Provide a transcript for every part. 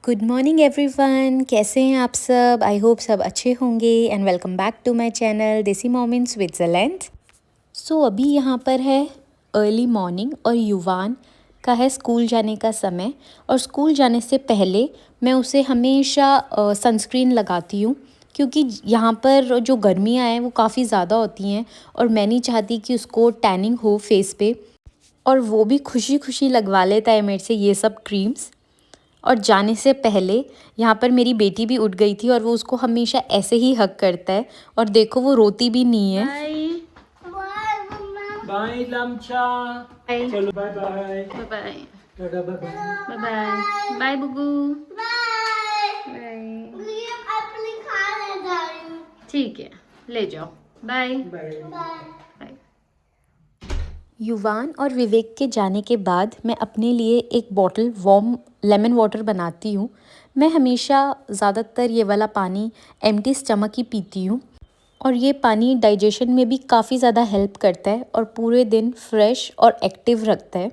Good morning everyone, कैसे हैं आप सब। आई होप सब अच्छे होंगे and welcome back to my channel Desi mom in Switzerland. So अभी यहाँ पर है अर्ली मॉर्निंग और युवान का है स्कूल जाने का समय। और स्कूल जाने से पहले मैं उसे हमेशा सनस्क्रीन लगाती हूँ, क्योंकि यहाँ पर जो गर्मियाँ हैं वो काफ़ी ज़्यादा होती हैं और मैं नहीं चाहती कि उसको टैनिंग हो फेस पे। और वो भी खुशी खुशी लगवा लेता है मेरे से ये सब क्रीम्स। और जाने से पहले यहाँ पर मेरी बेटी भी उठ गई थी और वो उसको हमेशा ऐसे ही हग करता है। और देखो वो रोती भी नहीं है। बाय बाय लमचा। चलो bye bye bye bye tata bye bye bye bye बुगू बाय। अपनी खाने जा रही हूँ। ठीक है, ले जाओ। Bye bye bye. युवान और विवेक के जाने के बाद मैं अपने लिए एक बॉटल वार्म लेमन वाटर बनाती हूँ। मैं हमेशा ज़्यादातर ये वाला पानी एम्प्टी स्टमक ही पीती हूँ और ये पानी डाइजेशन में भी काफ़ी ज़्यादा हेल्प करता है और पूरे दिन फ्रेश और एक्टिव रखता है।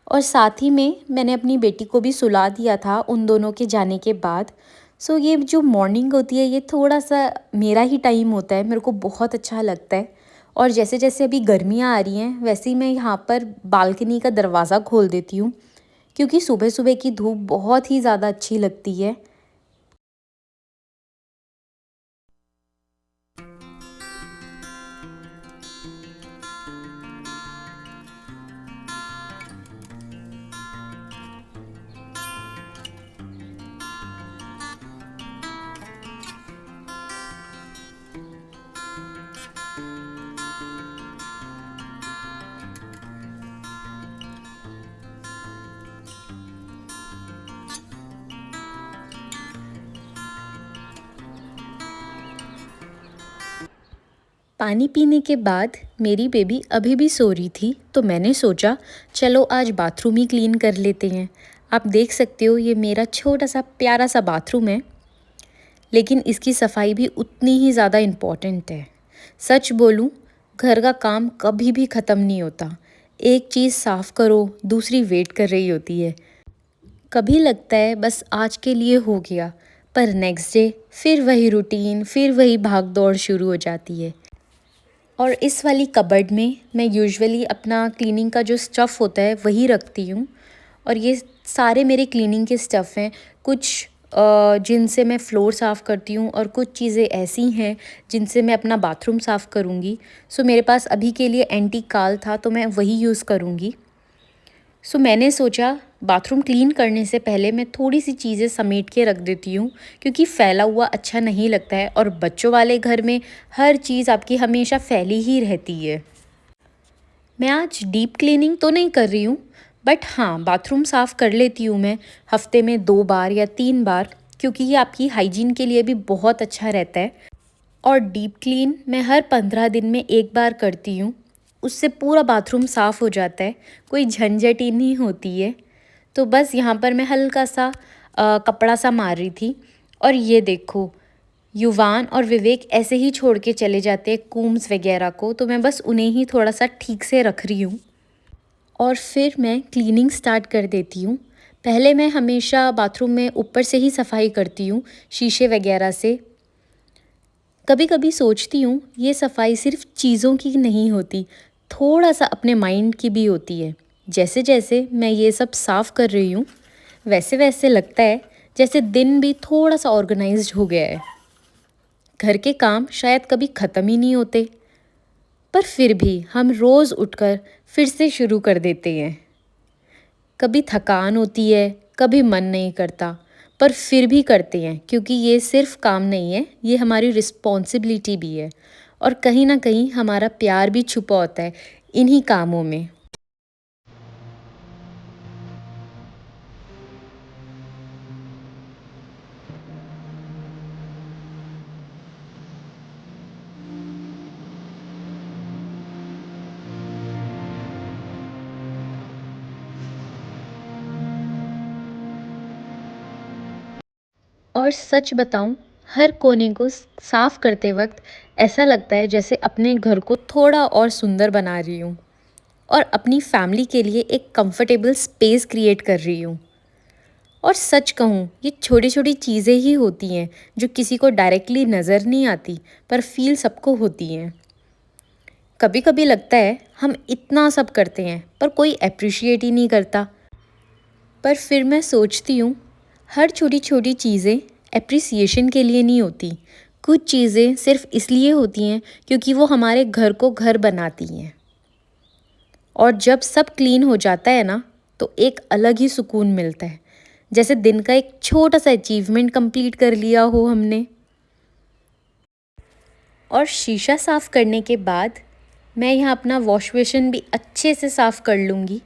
और साथ ही में मैंने अपनी बेटी को भी सुला दिया था उन दोनों के जाने के बाद। सो ये जो मॉर्निंग होती है ये थोड़ा सा मेरा ही टाइम होता है, मेरे को बहुत अच्छा लगता है। और जैसे जैसे अभी गर्मियाँ आ रही हैं वैसे ही मैं यहाँ पर बालकनी का दरवाज़ा खोल देती हूँ, क्योंकि सुबह सुबह की धूप बहुत ही ज़्यादा अच्छी लगती है। पानी पीने के बाद मेरी बेबी अभी भी सो रही थी, तो मैंने सोचा चलो आज बाथरूम ही क्लीन कर लेते हैं। आप देख सकते हो ये मेरा छोटा सा प्यारा सा बाथरूम है, लेकिन इसकी सफाई भी उतनी ही ज़्यादा इम्पॉर्टेंट है। सच बोलूँ, घर का काम कभी भी ख़त्म नहीं होता। एक चीज़ साफ़ करो, दूसरी वेट कर रही होती है। कभी लगता है बस आज के लिए हो गया, पर नेक्स्ट डे फिर वही रूटीन, फिर वही भाग दौड़ शुरू हो जाती है। और इस वाली कबर्ड में मैं यूजुअली अपना क्लीनिंग का जो स्टफ़ होता है वही रखती हूँ। और ये सारे मेरे क्लीनिंग के स्टफ़ हैं। कुछ जिनसे मैं फ्लोर साफ़ करती हूँ और कुछ चीज़ें ऐसी हैं जिनसे मैं अपना बाथरूम साफ़ करूँगी। सो मेरे पास अभी के लिए एंटी काल था तो मैं वही यूज़ करूँगी। सो मैंने सोचा बाथरूम क्लीन करने से पहले मैं थोड़ी सी चीज़ें समेट के रख देती हूँ, क्योंकि फैला हुआ अच्छा नहीं लगता है और बच्चों वाले घर में हर चीज़ आपकी हमेशा फैली ही रहती है। मैं आज डीप क्लीनिंग तो नहीं कर रही हूँ, बट हाँ बाथरूम साफ़ कर लेती हूँ मैं हफ्ते में 2 बार या 3 बार, क्योंकि ये आपकी हाइजीन के लिए भी बहुत अच्छा रहता है। और डीप क्लीन मैं हर 15 दिन में 1 बार करती हूँ। उससे पूरा बाथरूम साफ़ हो जाता है, कोई झंझट ही नहीं होती है। तो बस यहाँ पर मैं हल्का सा कपड़ा सा मार रही थी। और ये देखो युवान और विवेक ऐसे ही छोड़ के चले जाते हैं कूम्स वगैरह को, तो मैं बस उन्हें ही थोड़ा सा ठीक से रख रही हूँ और फिर मैं क्लीनिंग स्टार्ट कर देती हूँ। पहले मैं हमेशा बाथरूम में ऊपर से ही सफाई करती हूँ, शीशे वगैरह से। कभी कभी सोचती हूँ ये सफाई सिर्फ चीज़ों की नहीं होती, थोड़ा सा अपने माइंड की भी होती है। जैसे जैसे मैं ये सब साफ़ कर रही हूँ वैसे वैसे लगता है जैसे दिन भी थोड़ा सा ऑर्गेनाइज्ड हो गया है। घर के काम शायद कभी ख़त्म ही नहीं होते, पर फिर भी हम रोज़ उठकर फिर से शुरू कर देते हैं। कभी थकान होती है, कभी मन नहीं करता, पर फिर भी करते हैं, क्योंकि ये सिर्फ काम नहीं है, ये हमारी रिस्पॉन्सिबिलिटी भी है। और कहीं ना कहीं हमारा प्यार भी छुपा होता है इन्हीं कामों में। और सच बताऊं, हर कोने को साफ करते वक्त ऐसा लगता है जैसे अपने घर को थोड़ा और सुंदर बना रही हूँ और अपनी फैमिली के लिए एक कंफर्टेबल स्पेस क्रिएट कर रही हूँ। और सच कहूँ, ये छोटी छोटी चीज़ें ही होती हैं जो किसी को डायरेक्टली नज़र नहीं आती पर फील सबको होती हैं। कभी कभी लगता है हम इतना सब करते हैं पर कोई अप्रिशिएट ही नहीं करता। पर फिर मैं सोचती हूँ, हर छोटी छोटी चीज़ें एप्रिसिएशन के लिए नहीं होती। कुछ चीज़ें सिर्फ इसलिए होती हैं क्योंकि वो हमारे घर को घर बनाती हैं। और जब सब क्लीन हो जाता है ना, तो एक अलग ही सुकून मिलता है, जैसे दिन का एक छोटा सा अचीवमेंट कंप्लीट कर लिया हो हमने। और शीशा साफ़ करने के बाद मैं यहाँ अपना वॉश बेसिन भी अच्छे से साफ़ कर लूँगी।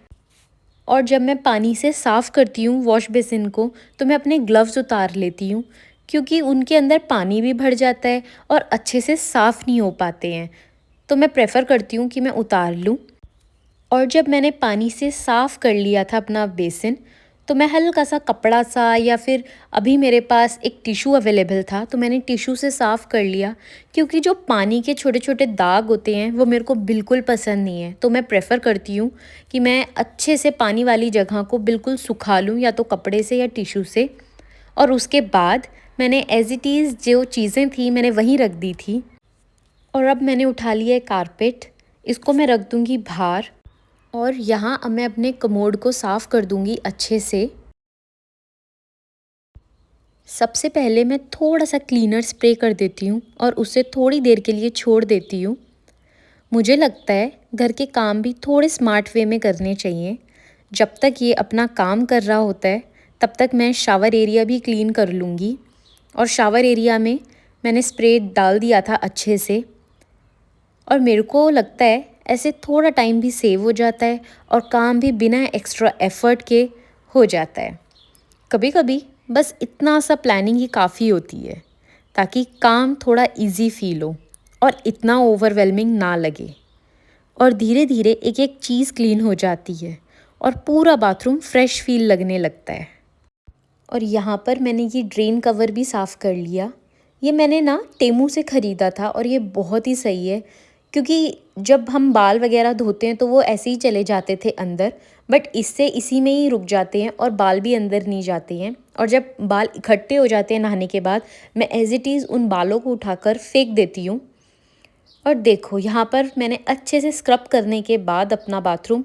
और जब मैं पानी से साफ़ करती हूँ वॉश बेसिन को, तो मैं अपने ग्लव्स उतार लेती हूँ क्योंकि उनके अंदर पानी भी भर जाता है और अच्छे से साफ़ नहीं हो पाते हैं। तो मैं प्रेफर करती हूँ कि मैं उतार लूँ। और जब मैंने पानी से साफ़ कर लिया था अपना बेसिन, तो मैं हल्का सा कपड़ा सा या फिर अभी मेरे पास एक टिशू अवेलेबल था तो मैंने टिशू से साफ़ कर लिया, क्योंकि जो पानी के छोटे छोटे दाग होते हैं वो मेरे को बिल्कुल पसंद नहीं है। तो मैं प्रेफर करती हूँ कि मैं अच्छे से पानी वाली जगह को बिल्कुल सुखा लूँ, या तो कपड़े से या टिशू से। और उसके बाद मैंने एज़ इट इज़ जो चीज़ें थी मैंने वहीं रख दी थी। और अब मैंने उठा लिया है कारपेट, इसको मैं रख दूँगी बाहर। और यहाँ अब मैं अपने कमोड को साफ़ कर दूँगी अच्छे से। सबसे पहले मैं थोड़ा सा क्लीनर स्प्रे कर देती हूँ और उसे थोड़ी देर के लिए छोड़ देती हूँ। मुझे लगता है घर के काम भी थोड़े स्मार्ट वे में करने चाहिए। जब तक ये अपना काम कर रहा होता है तब तक मैं शावर एरिया भी क्लीन कर लूँगी। और शावर एरिया में मैंने स्प्रे डाल दिया था अच्छे से। और मेरे को लगता है ऐसे थोड़ा टाइम भी सेव हो जाता है और काम भी बिना एक्स्ट्रा एफ़र्ट के हो जाता है। कभी कभी बस इतना सा प्लानिंग ही काफ़ी होती है ताकि काम थोड़ा इजी फील हो और इतना ओवरवेलमिंग ना लगे। और धीरे धीरे एक एक चीज़ क्लीन हो जाती है और पूरा बाथरूम फ्रेश फील लगने लगता है। और यहाँ पर मैंने ये ड्रेन कवर भी साफ़ कर लिया। ये मैंने ना टेमू से ख़रीदा था और ये बहुत ही सही है, क्योंकि जब हम बाल वगैरह धोते हैं तो वो ऐसे ही चले जाते थे अंदर, बट इससे इसी में ही रुक जाते हैं और बाल भी अंदर नहीं जाते हैं। और जब बाल इकट्ठे हो जाते हैं नहाने के बाद, मैं एज़ इट इज़ उन बालों को उठाकर फेंक देती हूँ। और देखो यहाँ पर मैंने अच्छे से स्क्रब करने के बाद अपना बाथरूम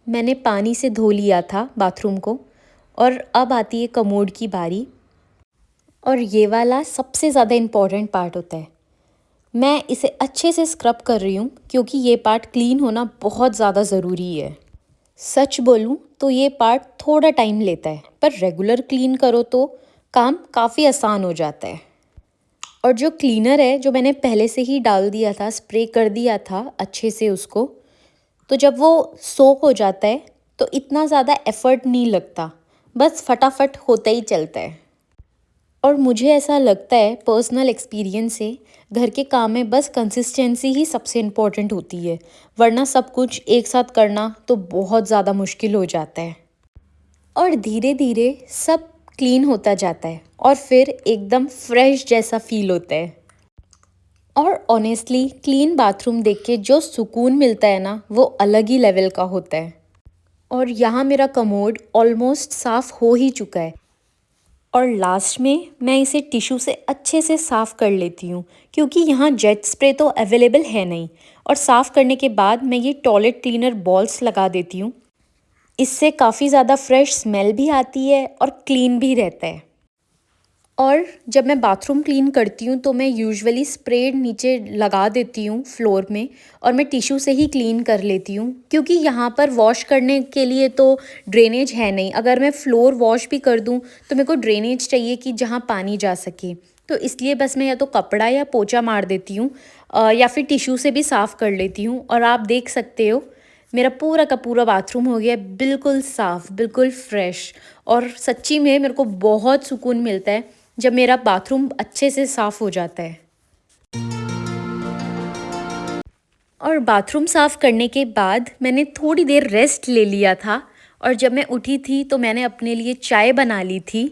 मैंने पानी से धो लिया था बाथरूम को। और अब आती है कमोड की बारी। और ये वाला सबसे ज़्यादा इम्पॉर्टेंट पार्ट होता है। मैं इसे अच्छे से स्क्रब कर रही हूँ क्योंकि ये पार्ट क्लीन होना बहुत ज़्यादा ज़रूरी है। सच बोलूँ तो ये पार्ट थोड़ा टाइम लेता है, पर रेगुलर क्लीन करो तो काम काफ़ी आसान हो जाता है। और जो क्लीनर है जो मैंने पहले से ही डाल दिया था, स्प्रे कर दिया था अच्छे से उसको, तो जब वो सोक हो जाता है तो इतना ज़्यादा एफ़र्ट नहीं लगता, बस फटाफट होता ही चलता है। और मुझे ऐसा लगता है पर्सनल एक्सपीरियंस से, घर के काम में बस कंसिस्टेंसी ही सबसे इम्पोर्टेंट होती है, वरना सब कुछ एक साथ करना तो बहुत ज़्यादा मुश्किल हो जाता है। और धीरे धीरे सब क्लीन होता जाता है और फिर एकदम फ्रेश जैसा फील होता है। और ऑनेस्टली क्लीन बाथरूम देख के जो सुकून मिलता है ना, वो अलग ही लेवल का होता है। और यहाँ मेरा कमोड ऑलमोस्ट साफ़ हो ही चुका है। और लास्ट में मैं इसे टिश्यू से अच्छे से साफ़ कर लेती हूँ, क्योंकि यहाँ जेट स्प्रे तो अवेलेबल है नहीं। और साफ़ करने के बाद मैं ये टॉयलेट क्लीनर बॉल्स लगा देती हूँ। इससे काफ़ी ज़्यादा फ्रेश स्मेल भी आती है और क्लीन भी रहता है। और जब मैं बाथरूम क्लीन करती हूँ तो मैं यूजुअली स्प्रे नीचे लगा देती हूँ फ्लोर में, और मैं टिश्यू से ही क्लीन कर लेती हूँ, क्योंकि यहाँ पर वॉश करने के लिए तो ड्रेनेज है नहीं। अगर मैं फ्लोर वॉश भी कर दूँ तो मेरे को ड्रेनेज चाहिए कि जहाँ पानी जा सके। तो इसलिए बस मैं या तो कपड़ा या पोछा मार देती हूँ या फिर टिश्यू से भी साफ़ कर लेती हूँ। और आप देख सकते हो मेरा पूरा का पूरा बाथरूम हो गया बिल्कुल साफ़, बिल्कुल फ्रेश। और सच्ची में मेरे को बहुत सुकून मिलता है जब मेरा बाथरूम अच्छे से साफ़ हो जाता है। और बाथरूम साफ़ करने के बाद मैंने थोड़ी देर रेस्ट ले लिया था, और जब मैं उठी थी तो मैंने अपने लिए चाय बना ली थी।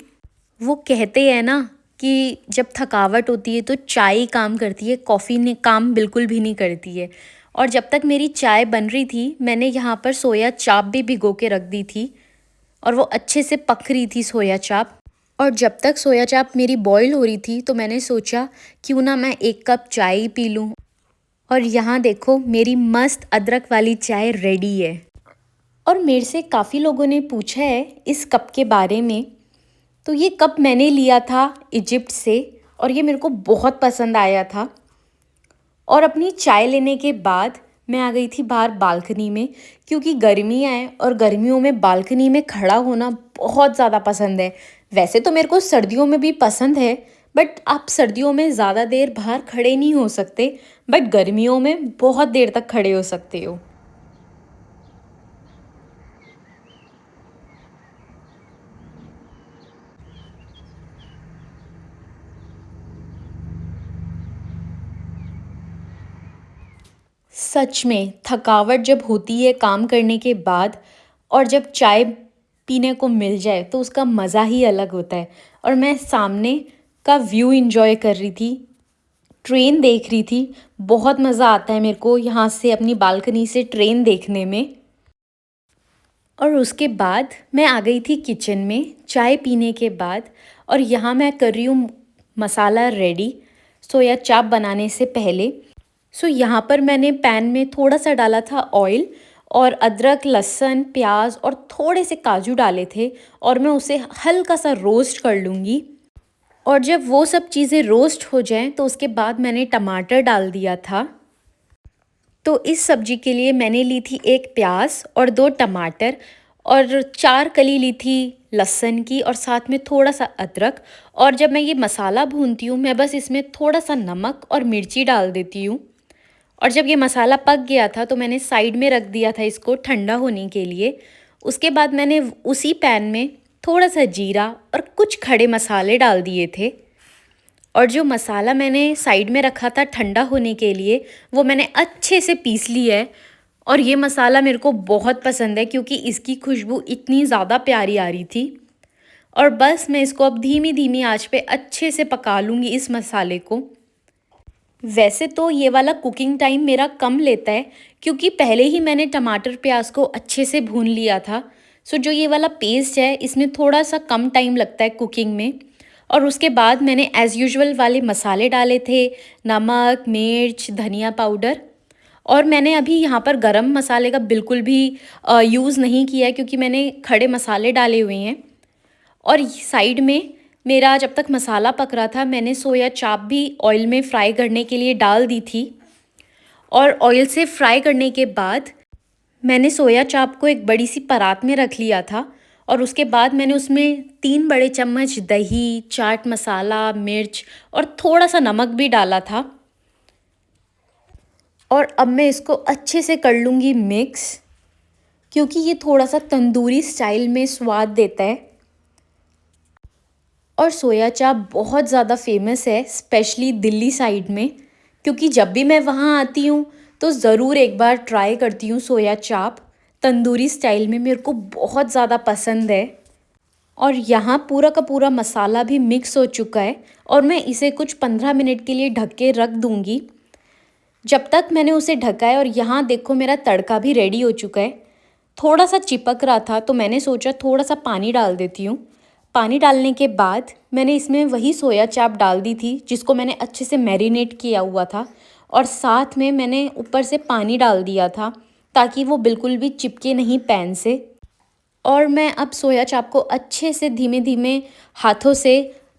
वो कहते हैं ना कि जब थकावट होती है तो चाय ही काम करती है, कॉफ़ी ने काम बिल्कुल भी नहीं करती है। और जब तक मेरी चाय बन रही थी मैंने यहाँ पर सोया चाप भी भिगो के रख दी थी। और वो अच्छे से पक रही थी सोया चाप। और जब तक सोया चाप मेरी बॉईल हो रही थी तो मैंने सोचा क्यों ना मैं 1 कप चाय ही पी लूँ। और यहाँ देखो मेरी मस्त अदरक वाली चाय रेडी है। और मेरे से काफ़ी लोगों ने पूछा है इस कप के बारे में। तो ये कप मैंने लिया था इजिप्ट से और ये मेरे को बहुत पसंद आया था। और अपनी चाय लेने के बाद मैं आ गई थी बाहर बालकनी में, क्योंकि गर्मियाँ हैं और गर्मियों में बालकनी में खड़ा होना बहुत ज़्यादा पसंद है। वैसे तो मेरे को सर्दियों में भी पसंद है, बट आप सर्दियों में ज़्यादा देर बाहर खड़े नहीं हो सकते, बट गर्मियों में बहुत देर तक खड़े हो सकते हो। सच में थकावट जब होती है काम करने के बाद और जब चाय पीने को मिल जाए तो उसका मज़ा ही अलग होता है। और मैं सामने का व्यू एंजॉय कर रही थी, ट्रेन देख रही थी। बहुत मज़ा आता है मेरे को यहाँ से अपनी बालकनी से ट्रेन देखने में। और उसके बाद मैं आ गई थी किचन में चाय पीने के बाद, और यहाँ मैं कर रही हूँ मसाला रेडी सोया चाप बनाने से पहले। यहाँ पर मैंने पैन में थोड़ा सा डाला था ऑयल और अदरक, लहसुन, प्याज और थोड़े से काजू डाले थे, और मैं उसे हल्का सा रोस्ट कर लूँगी। और जब वो सब चीज़ें रोस्ट हो जाएं तो उसके बाद मैंने टमाटर डाल दिया था। तो इस सब्ज़ी के लिए मैंने ली थी 1 प्याज और 2 टमाटर और 4 कली ली थी लहसुन की, और साथ में थोड़ा सा अदरक। और जब मैं ये मसाला भूनती हूँ मैं बस इसमें थोड़ा सा नमक और मिर्ची डाल देती हूँ। और जब ये मसाला पक गया था तो मैंने साइड में रख दिया था इसको ठंडा होने के लिए। उसके बाद मैंने उसी पैन में थोड़ा सा जीरा और कुछ खड़े मसाले डाल दिए थे। और जो मसाला मैंने साइड में रखा था ठंडा होने के लिए वो मैंने अच्छे से पीस लिया है। और ये मसाला मेरे को बहुत पसंद है क्योंकि इसकी खुशबू इतनी ज़्यादा प्यारी आ रही थी। और बस मैं इसको अब धीमी धीमी आंच पे अच्छे से पका लूँगी इस मसाले को। वैसे तो ये वाला कुकिंग टाइम मेरा कम लेता है क्योंकि पहले ही मैंने टमाटर प्याज को अच्छे से भून लिया था। जो ये वाला पेस्ट है इसमें थोड़ा सा कम टाइम लगता है कुकिंग में। और उसके बाद मैंने एज़ यूजुअल वाले मसाले डाले थे, नमक, मिर्च, धनिया पाउडर। और मैंने अभी यहाँ पर गरम मसाले का बिल्कुल भी यूज़ नहीं किया है क्योंकि मैंने खड़े मसाले डाले हुए हैं। और साइड में मेरा जब तक मसाला पक रहा था मैंने सोया चाप भी ऑयल में फ्राई करने के लिए डाल दी थी। और ऑयल से फ्राई करने के बाद मैंने सोया चाप को एक बड़ी सी परात में रख लिया था। और उसके बाद मैंने उसमें 3 बड़े चम्मच दही, चाट मसाला, मिर्च और थोड़ा सा नमक भी डाला था। और अब मैं इसको अच्छे से कर लूँगी मिक्स, क्योंकि ये थोड़ा सा तंदूरी स्टाइल में स्वाद देता है। और सोया चाप बहुत ज़्यादा फेमस है स्पेशली दिल्ली साइड में, क्योंकि जब भी मैं वहाँ आती हूँ तो ज़रूर एक बार ट्राई करती हूँ सोया चाप तंदूरी स्टाइल में। मेरे को बहुत ज़्यादा पसंद है। और यहाँ पूरा का पूरा मसाला भी मिक्स हो चुका है और मैं इसे कुछ 15 मिनट के लिए ढक के रख दूँगी। जब तक मैंने उसे ढका है, और यहाँ देखो मेरा तड़का भी रेडी हो चुका है। थोड़ा सा चिपक रहा था तो मैंने सोचा थोड़ा सा पानी डाल देती हूँ। पानी डालने के बाद मैंने इसमें वही सोया चाप डाल दी थी जिसको मैंने अच्छे से मैरिनेट किया हुआ था, और साथ में मैंने ऊपर से पानी डाल दिया था ताकि वो बिल्कुल भी चिपके नहीं पैन से। और मैं अब सोया चाप को अच्छे से धीमे धीमे हाथों से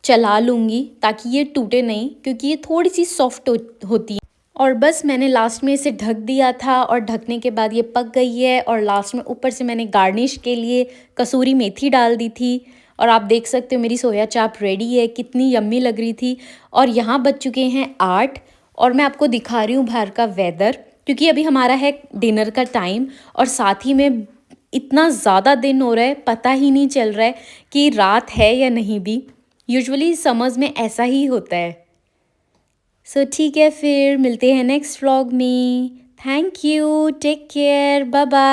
चला लूँगी ताकि ये टूटे नहीं, क्योंकि ये थोड़ी सी सॉफ्ट होती है। और बस मैंने लास्ट में इसे ढक दिया था और ढकने के बाद ये पक गई है। और लास्ट में ऊपर से मैंने गार्निश के लिए कसूरी मेथी डाल दी थी। और आप देख सकते हो मेरी सोया चाप रेडी है, कितनी यम्मी लग रही थी। और यहाँ बज चुके हैं 8 और मैं आपको दिखा रही हूँ बाहर का वेदर, क्योंकि अभी हमारा है डिनर का टाइम। और साथ ही में इतना ज़्यादा दिन हो रहा है, पता ही नहीं चल रहा है कि रात है या नहीं भी। यूजुअली समर्स में ऐसा ही होता है। ठीक है, फिर मिलते हैं नेक्स्ट व्लॉग में। Thank you, take care, bye bye.